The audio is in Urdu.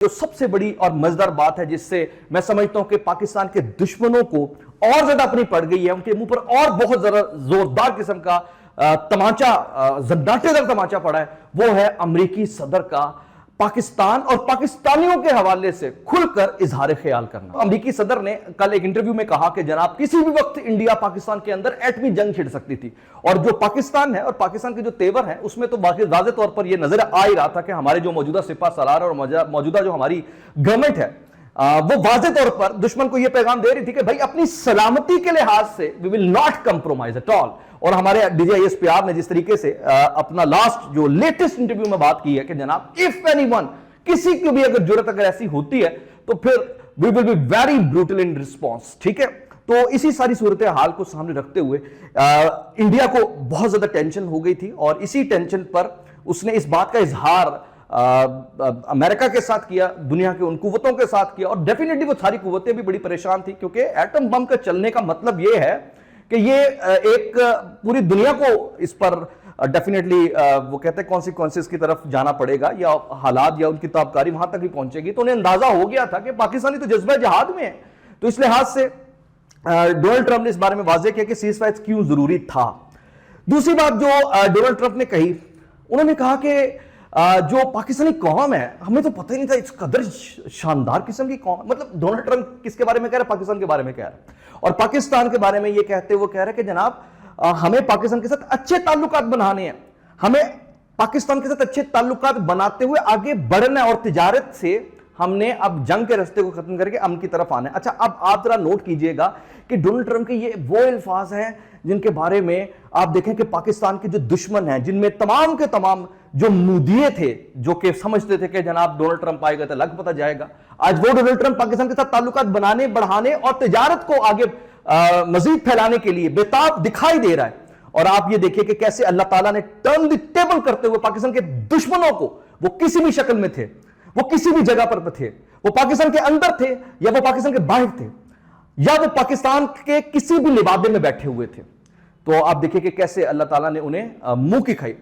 جو سب سے بڑی اور مزیدار بات ہے جس سے میں سمجھتا ہوں کہ پاکستان کے دشمنوں کو اور زیادہ اپنی پڑ گئی ہے، ان کے منہ پر اور بہت زیادہ زوردار قسم کا تمانچہ، زناٹے دار تمانچہ پڑا ہے، وہ ہے امریکی صدر کا پاکستان اور پاکستانیوں کے حوالے سے کھل کر اظہار خیال کرنا۔ امریکی صدر نے کل ایک انٹرویو میں کہا کہ جناب کسی بھی وقت انڈیا پاکستان کے اندر ایٹمی جنگ چھڑ سکتی تھی، اور جو پاکستان ہے اور پاکستان کے جو تیور ہیں اس میں تو واضح طور پر یہ نظر آ ہی رہا تھا کہ ہمارے جو موجودہ سپاہ سالار اور موجودہ جو ہماری گورنمنٹ ہے وہ واضح طور پر دشمن کو یہ پیغام دے رہی تھی کہ بھائی اپنی سلامتی کے لحاظ سے we will not compromise at all۔ اور ہمارے D G I S P R نے جس طریقے سے اپنا لاسٹ جو لیٹسٹ انٹرویو میں بات کی ہے کہ جناب if anyone کسی کی بھی اگر جرت اگر ایسی ہوتی ہے تو پھر we will be very brutal in response، ٹھیک ہے؟ تو اسی ساری صورتحال کو سامنے رکھتے ہوئے انڈیا کو بہت زیادہ ٹینشن ہو گئی تھی، اور اسی ٹینشن پر اس نے اس بات کا اظہار امریکہ کے ساتھ کیا، دنیا کے ان قوتوں کے ساتھ کیا، اور ڈیفینیٹلی وہ ساری قوتیں بھی بڑی پریشان تھی، کیونکہ ایٹم بم کا چلنے کا مطلب یہ ہے کہ یہ ایک پوری دنیا کو اس پر ڈیفینیٹلی وہ کہتے ہیں کانسیکوینسز کی طرف جانا پڑے گا، یا حالات یا ان کی تابکاری وہاں تک بھی پہنچے گی۔ تو انہیں اندازہ ہو گیا تھا کہ پاکستانی تو جذبہ جہاد میں ہے، تو اس لحاظ سے ڈونلڈ ٹرمپ نے اس بارے میں واضح کیا کہ سیز فائر کیوں ضروری تھا۔ دوسری بات جو ڈونلڈ ٹرمپ نے کہی، انہوں نے کہا کہ جو پاکستانی قوم ہے ہمیں تو پتہ ہی نہیں تھا اس قدر شاندار قسم کی قوم، مطلب ڈونلڈ ٹرمپ کس کے بارے میں کہہ رہا ہے؟ پاکستان کے بارے میں کہہ رہا ہے، اور پاکستان کے بارے میں یہ کہتے وہ کہہ رہا ہے کہ جناب ہمیں پاکستان کے ساتھ اچھے تعلقات بنانے ہیں، ہمیں پاکستان کے ساتھ اچھے تعلقات بناتے ہوئے آگے بڑھنا ہے، اور تجارت سے ہم نے اب جنگ کے رستے کو ختم کر کے امن کی طرف آنا ہے۔ اچھا اب آپ ذرا نوٹ کیجئے گا کہ ڈونلڈ ٹرمپ کے یہ وہ الفاظ ہیں جن کے بارے میں آپ دیکھیں کہ پاکستان کے جو دشمن ہیں، جن میں تمام کے تمام جو مودیے تھے جو کہ سمجھتے تھے کہ جناب ڈونلڈ ٹرمپ آئے گا تو لگ پتہ جائے گا، آج وہ ڈونلڈ ٹرمپ پاکستان کے ساتھ تعلقات بنانے، بڑھانے اور تجارت کو آگے مزید پھیلانے کے لیے بےتاب دکھائی دے رہا ہے۔ اور آپ یہ دیکھیں کہ کیسے اللہ تعالیٰ نے ٹرن دی ٹیبل کرتے ہوئے پاکستان کے دشمنوں کو، وہ کسی بھی شکل میں تھے، وہ کسی بھی جگہ پر تھے، وہ پاکستان کے اندر تھے یا وہ پاکستان کے باہر تھے، یا وہ پاکستان کے کسی بھی لبادے میں بیٹھے ہوئے تھے، تو آپ دیکھیں کہ کیسے اللہ تعالیٰ نے انہیں منہ کی کھائی۔